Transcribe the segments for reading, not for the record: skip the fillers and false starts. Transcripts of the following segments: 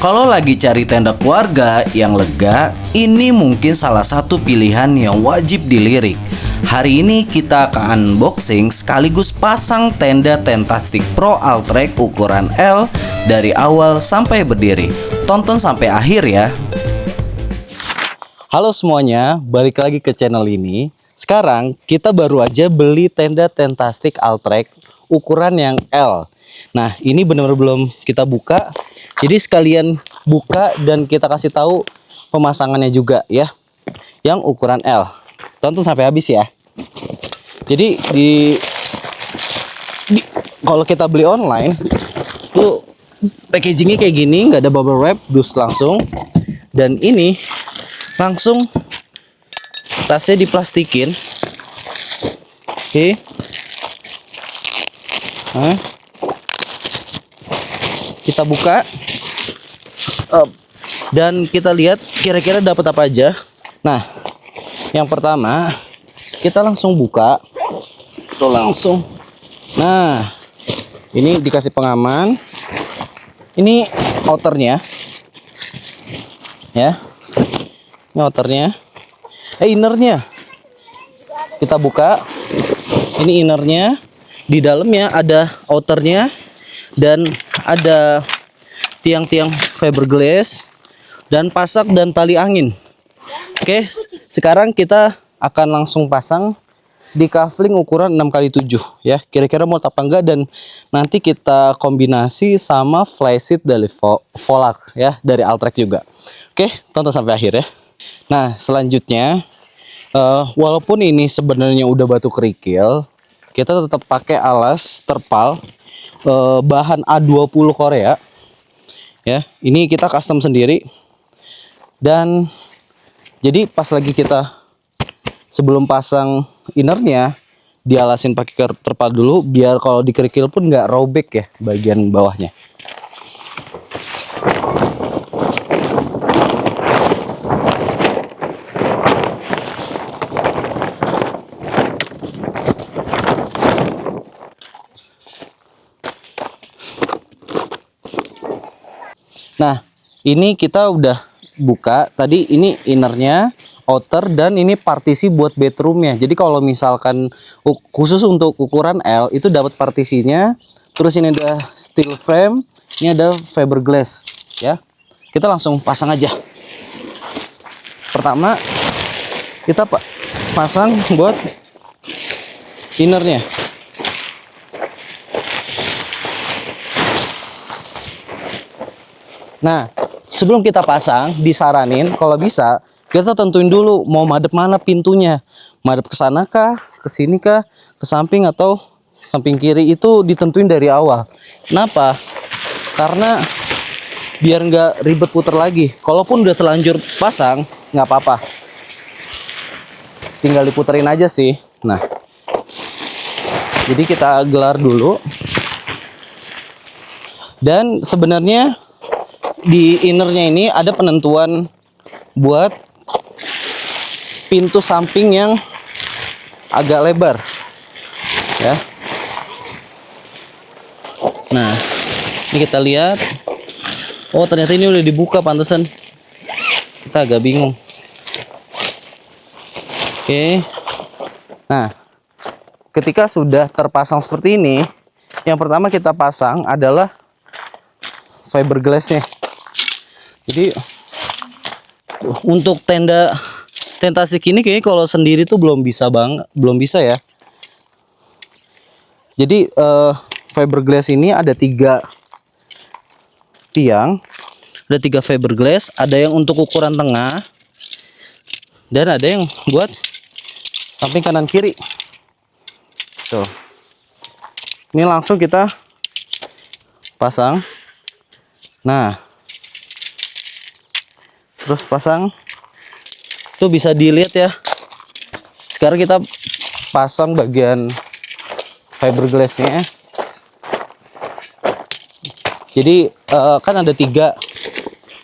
Kalau lagi cari tenda keluarga yang lega, ini mungkin salah satu pilihan yang wajib dilirik. Hari ini kita akan unboxing sekaligus pasang tenda Tentastic Pro Alltrack ukuran L dari awal sampai berdiri. Tonton sampai akhir ya. Halo semuanya, balik lagi ke channel ini. Sekarang kita baru aja beli tenda Tentastic Alltrack ukuran yang L. Nah, ini benar-benar belum kita buka. Jadi sekalian buka dan kita kasih tahu pemasangannya juga ya. Yang ukuran L. Tonton sampai habis ya. Jadi kalau kita beli online tuh packagingnya kayak gini, nggak ada bubble wrap, dus langsung. Dan ini langsung tasnya diplastikin. Oke. Nah, kita buka dan kita lihat kira-kira dapat apa aja. Nah, yang pertama kita langsung buka tuh langsung. Nah, ini dikasih pengaman. Ini outernya ya, ini outernya. Innernya kita buka. Ini innernya, di dalamnya ada outernya dan ada tiang-tiang fiberglass dan pasak dan tali angin. Oke, sekarang kita akan langsung pasang di kafling ukuran 6x7 ya. Kira-kira mau apa enggak, dan nanti kita kombinasi sama flysheet dari Volak ya, dari Alltrack juga. Oke, tonton sampai akhir ya. Nah, selanjutnya walaupun ini sebenarnya udah batu kerikil, kita tetap pakai alas terpal bahan A20 Korea ya. Ini kita custom sendiri. Dan jadi pas lagi kita sebelum pasang innernya, dialasin pakai terpal dulu biar kalau dikerikil pun nggak robek ya bagian bawahnya. Nah, ini kita udah buka tadi. Ini innernya, outer, dan ini partisi buat bedroomnya. Jadi kalau misalkan khusus untuk ukuran L itu dapat partisinya. Terus ini ada steel frame, ini ada fiberglass ya. Kita langsung pasang aja. Pertama kita pasang buat innernya. Nah, sebelum kita pasang, disaranin kalau bisa kita tentuin dulu mau madep mana pintunya. Madep ke sana kah, ke sini kah, ke samping atau samping kiri, itu ditentuin dari awal. Kenapa? Karena biar nggak ribet puter lagi. Kalaupun udah terlanjur pasang, nggak apa-apa. Tinggal diputerin aja sih. Nah, jadi kita gelar dulu. Dan sebenarnya di innernya ini ada penentuan buat pintu samping yang agak lebar ya. Nah, ini kita lihat. Oh, ternyata ini udah dibuka, pantesan kita agak bingung. Oke. Nah, ketika sudah terpasang seperti ini, yang pertama kita pasang adalah fiberglassnya. Jadi untuk tenda Tentastic ini kayaknya kalau sendiri tuh belum bisa ya. Jadi fiberglass ini ada 3 tiang, ada 3 fiberglass, ada yang untuk ukuran tengah dan ada yang buat samping kanan kiri. Tuh. Ini langsung kita pasang. Nah, terus pasang. Tuh bisa dilihat ya. Sekarang kita pasang bagian fiberglassnya. Jadi kan ada 3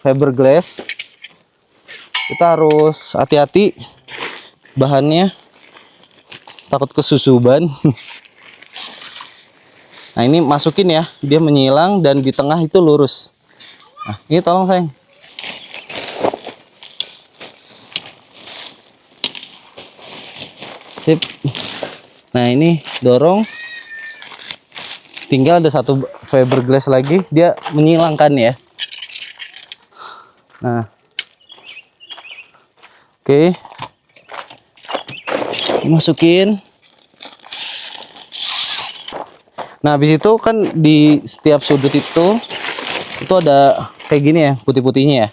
fiberglass. Kita harus hati-hati bahannya, takut kesusuban. Nah, ini masukin ya, dia menyilang dan di tengah itu lurus. Nah, ini tolong sayang. Sip. Nah ini dorong. Tinggal ada satu fiberglass lagi, dia menyilangkan ya. Nah, oke, masukin. Nah, habis itu kan di setiap sudut itu ada kayak gini ya, putih-putihnya ya.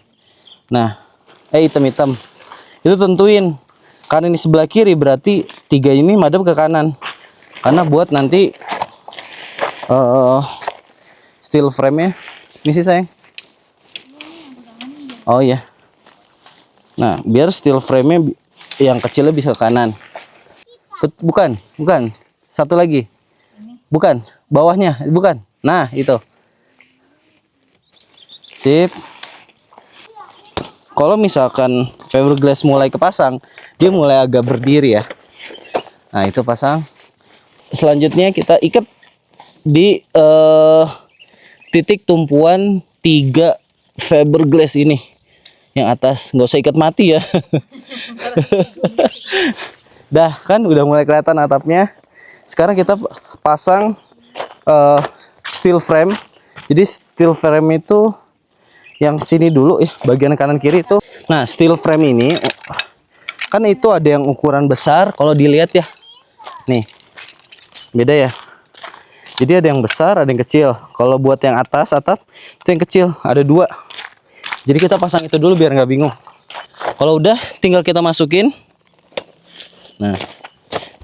Nah, hitam-hitam. Itu tentuin. Karena ini sebelah kiri berarti 3 ini madep ke kanan. Karena buat nanti steel frame-nya. Ini sih sayang. Oh iya. Nah, biar steel frame-nya yang kecilnya bisa ke kanan. Bukan. Satu lagi. Bukan, bawahnya, bukan. Nah, itu. Sip. Kalau misalkan fiberglass mulai kepasang, dia mulai agak berdiri ya. Nah, itu pasang. Selanjutnya kita ikat di titik tumpuan 3 fiberglass ini. Yang atas, nggak usah ikat mati ya. Dah kan udah mulai kelihatan atapnya. Sekarang kita pasang steel frame. Jadi steel frame itu yang sini dulu ya, bagian kanan kiri itu. Nah, steel frame ini kan itu ada yang ukuran besar, kalau dilihat ya. Nih. Beda ya. Jadi ada yang besar, ada yang kecil. Kalau buat yang atas atap itu yang kecil, ada 2. Jadi kita pasang itu dulu biar nggak bingung. Kalau udah tinggal kita masukin. Nah,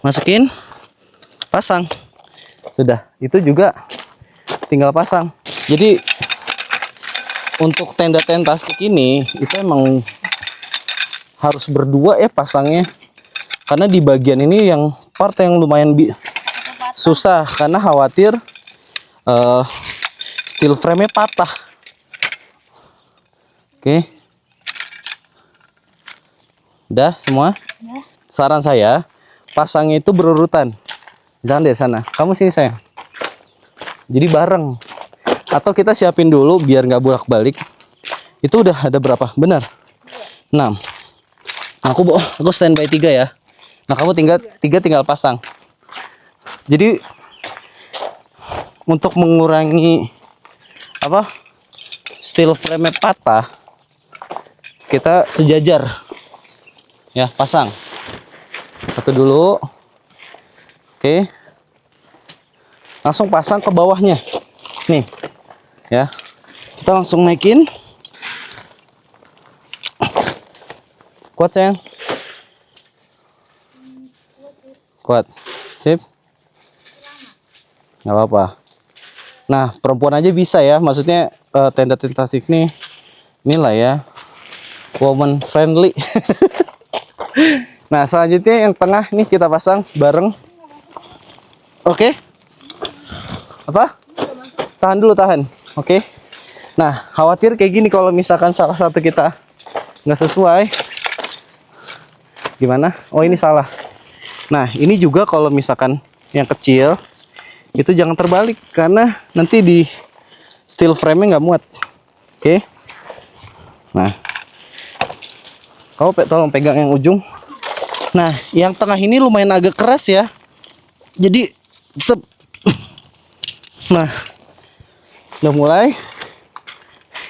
masukin, pasang. Sudah, itu juga tinggal pasang. Jadi untuk tenda-tenda stick ini itu emang harus berdua ya pasangnya. Karena di bagian ini yang part yang lumayan susah karena khawatir steel frame-nya patah. Oke. Udah semua? Ya. Saran saya, pasangnya itu berurutan. Jangan dari sana. Kamu sini sayang. Jadi bareng. Atau kita siapin dulu biar nggak bolak-balik. Itu udah ada berapa? Benar? 6. Nah, aku standby 3 ya. Nah, kamu tinggal pasang. Jadi untuk mengurangi steel frame patah, kita sejajar ya, pasang satu dulu. Oke, langsung pasang ke bawahnya nih ya. Kita langsung naikin. Kuat sayang, kuat. Sip, nggak apa-apa. Nah, perempuan aja bisa ya, maksudnya tenda-tenda stick inilah ya, woman friendly. Nah, selanjutnya yang tengah nih kita pasang bareng. Oke. Apa? Tahan dulu, tahan. Oke. Nah, khawatir kayak gini kalau misalkan salah satu kita nggak sesuai. Gimana? Oh, ini salah. Nah, ini juga kalau misalkan yang kecil itu jangan terbalik karena nanti di steel frame-nya nggak muat. Oke. Nah, kau tolong pegang yang ujung. Nah, yang tengah ini lumayan agak keras ya. Jadi tetap. Nah, udah mulai.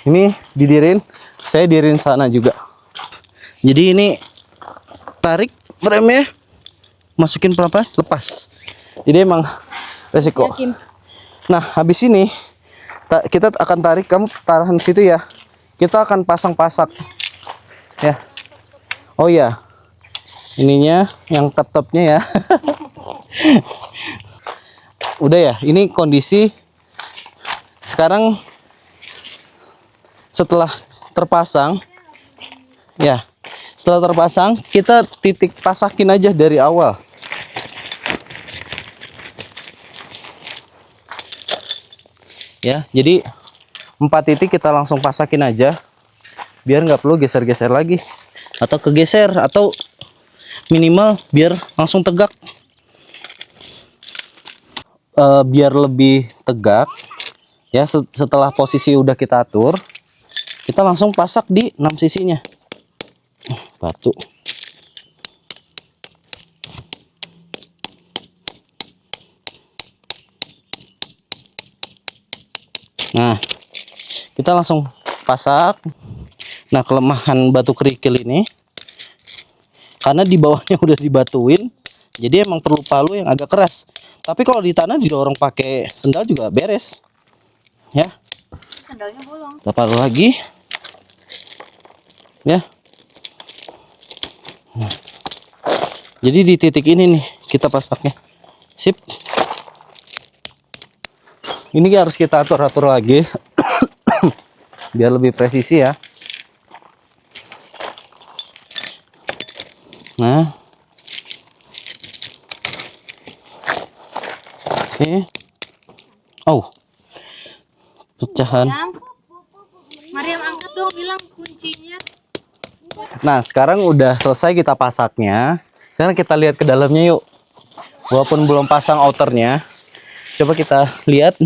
Ini didirin. Saya dirin sana juga. Jadi ini tarik frame-nya, masukin pelan-pelan, lepas. Jadi emang resiko. Yakin. Nah, habis ini kita akan tarik, kamu tahan situ ya. Kita akan pasang pasak. Ya. Oh iya. Ininya yang ketepnya ya. Udah ya, ini kondisi sekarang setelah terpasang ya. Setelah terpasang, kita titik pasakin aja dari awal. Ya, jadi 4 titik kita langsung pasakin aja biar nggak perlu geser-geser lagi atau kegeser, atau minimal biar langsung tegak. Biar lebih tegak ya, setelah posisi udah kita atur, Kita langsung pasak di 6 sisinya. Batu. Nah, kita langsung pasak. Nah, kelemahan batu kerikil ini karena di bawahnya udah dibatuin, jadi emang perlu palu yang agak keras. Tapi kalau di tanah didorong pakai sendal juga beres. Ya. Sendalnya bolong. Kita palu lagi. Ya. Nah. Jadi di titik ini nih kita pasaknya. Sip. Ini harus kita atur-atur lagi biar lebih presisi ya. Nah, oke. Oh, pecahan. Mariam angkat dong, bilang kuncinya. Nah, sekarang udah selesai kita pasaknya. Sekarang kita lihat ke dalamnya yuk. Walaupun belum pasang outernya, coba kita lihat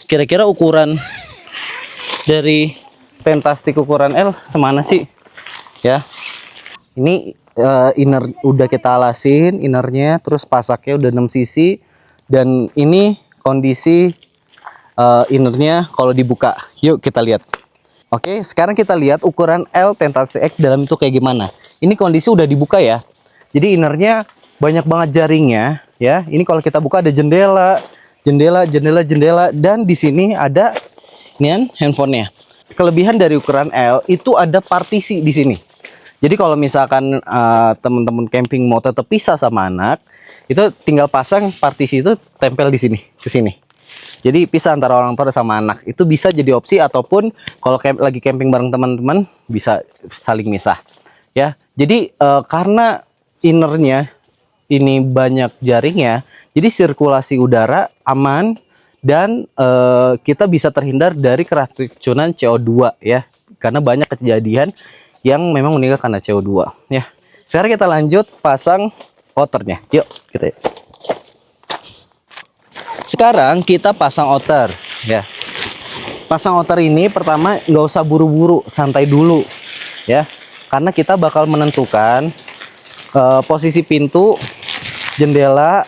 kira-kira ukuran dari Tentastic ukuran L semana sih ya. Ini inner udah kita alasin innernya, terus pasaknya udah 6 sisi, dan ini kondisi innernya kalau dibuka. Yuk kita lihat. Oke, sekarang kita lihat ukuran L Tentastic X dalam itu kayak gimana. Ini kondisi udah dibuka ya. Jadi innernya banyak banget jaringnya ya. Ini kalau kita buka ada jendela, jendela, dan di sini ada ini handphonenya. Kelebihan dari ukuran L itu ada partisi di sini. Jadi kalau misalkan teman-teman camping mau tetap pisah sama anak, itu tinggal pasang partisi itu tempel di sini, ke sini. Jadi pisah antara orang tua sama anak. Itu bisa jadi opsi, ataupun kalau lagi camping bareng teman-teman bisa saling misah. Ya. Jadi karena innernya ini banyak jaringnya, jadi sirkulasi udara aman, dan kita bisa terhindar dari keracunan CO2 ya. Karena banyak kejadian yang memang meninggal karena CO2 ya. Sekarang kita lanjut pasang outernya. Yuk, kita. Sekarang kita pasang outer ya. Pasang outer ini pertama nggak usah buru-buru, santai dulu ya. Karena kita bakal menentukan posisi pintu, jendela,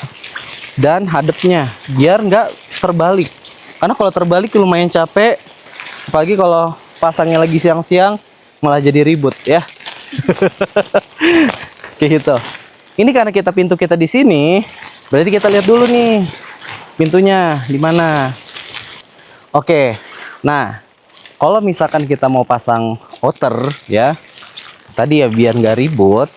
dan hadapnya biar nggak terbalik. Karena kalau terbalik lumayan capek, apalagi kalau pasangnya lagi siang-siang malah jadi ribut ya. Kayak gitu. Ini karena pintu kita di sini, berarti kita lihat dulu nih pintunya di mana. Oke. Nah, kalau misalkan kita mau pasang outer ya, tadi ya biar nggak ribut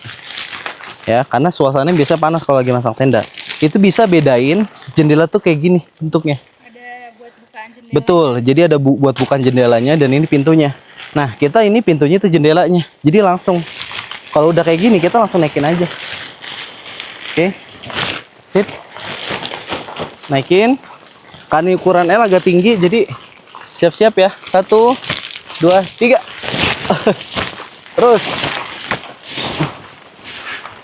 ya, karena suasananya biasa panas kalau lagi masang tenda. Itu bisa bedain jendela tuh kayak gini bentuknya. Ada buat bukaan jendela. Betul, jadi ada buat bukaan jendelanya, dan ini pintunya. Nah, kita ini pintunya itu jendelanya. Jadi langsung kalau udah kayak gini kita langsung naikin aja. Oke. Sip. Naikin. Karena ukuran L agak tinggi, jadi siap-siap ya. 1 2 3. Terus.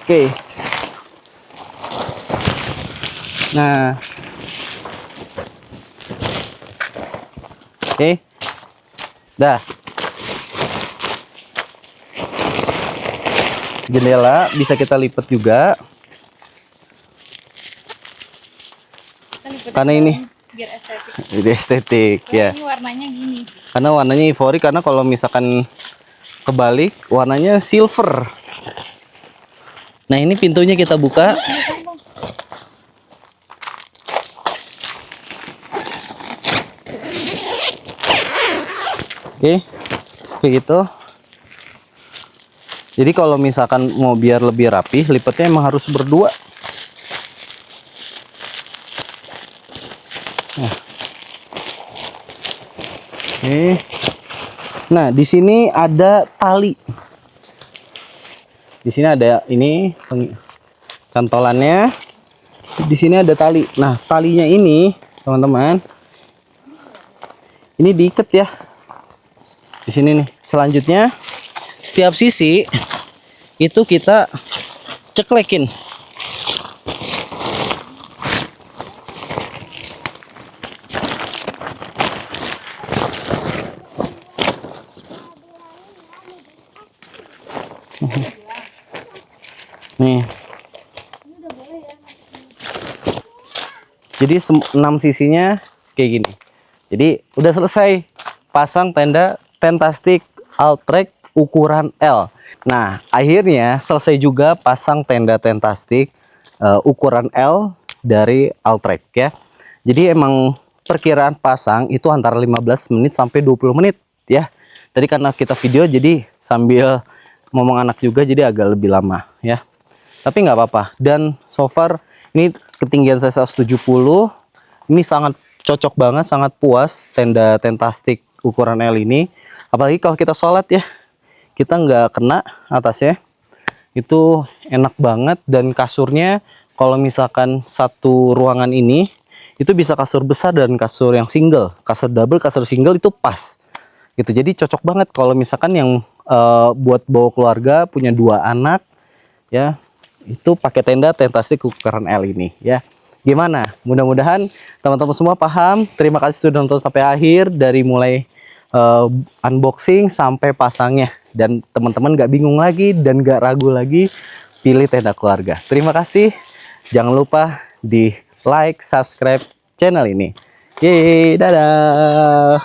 Oke. Nah. Oke. Dah. Jendela bisa kita lipat juga. Karena ini biar estetik. jadi estetik ya. Ini warnanya gini. Karena warnanya ivory, karena kalau misalkan kebalik warnanya silver. Nah, ini pintunya kita buka. Oke. Kayak gitu. Jadi kalau misalkan mau biar lebih rapi, lipatnya emang harus berdua. Nah. Oke. Nah, di sini ada tali. Di sini ada ini cantolannya. Di sini ada tali. Nah, talinya ini, teman-teman, ini diikat ya. Di sini nih. Selanjutnya, setiap sisi itu kita ceklekin. Nih. Jadi 6 sisinya kayak gini. Jadi udah selesai pasang tenda Tentastick Alltrack ukuran L. Nah, akhirnya selesai juga pasang tenda Tentastick ukuran L dari Alltrack ya. Jadi emang perkiraan pasang itu antara 15 menit sampai 20 menit ya. Tadi karena kita video jadi sambil ngomong anak juga jadi agak lebih lama ya. Tapi nggak apa-apa. Dan so far ini ketinggian saya 170. Ini sangat cocok banget, sangat puas tenda Tentastick ukuran L ini. Apalagi kalau kita sholat ya, kita nggak kena atasnya. Itu enak banget. Dan kasurnya kalau misalkan satu ruangan ini, itu bisa kasur besar dan kasur yang single. Kasur double, kasur single itu pas. Gitu. Jadi cocok banget kalau misalkan yang buat bawa keluarga, punya 2 anak ya. Itu pakai tenda Tentastick ukuran L ini ya. Gimana? Mudah-mudahan teman-teman semua paham. Terima kasih sudah nonton sampai akhir, dari mulai unboxing sampai pasangnya. Dan teman-teman gak bingung lagi dan gak ragu lagi pilih tenda keluarga. Terima kasih. Jangan lupa di like, subscribe channel ini. Yeay, dadah.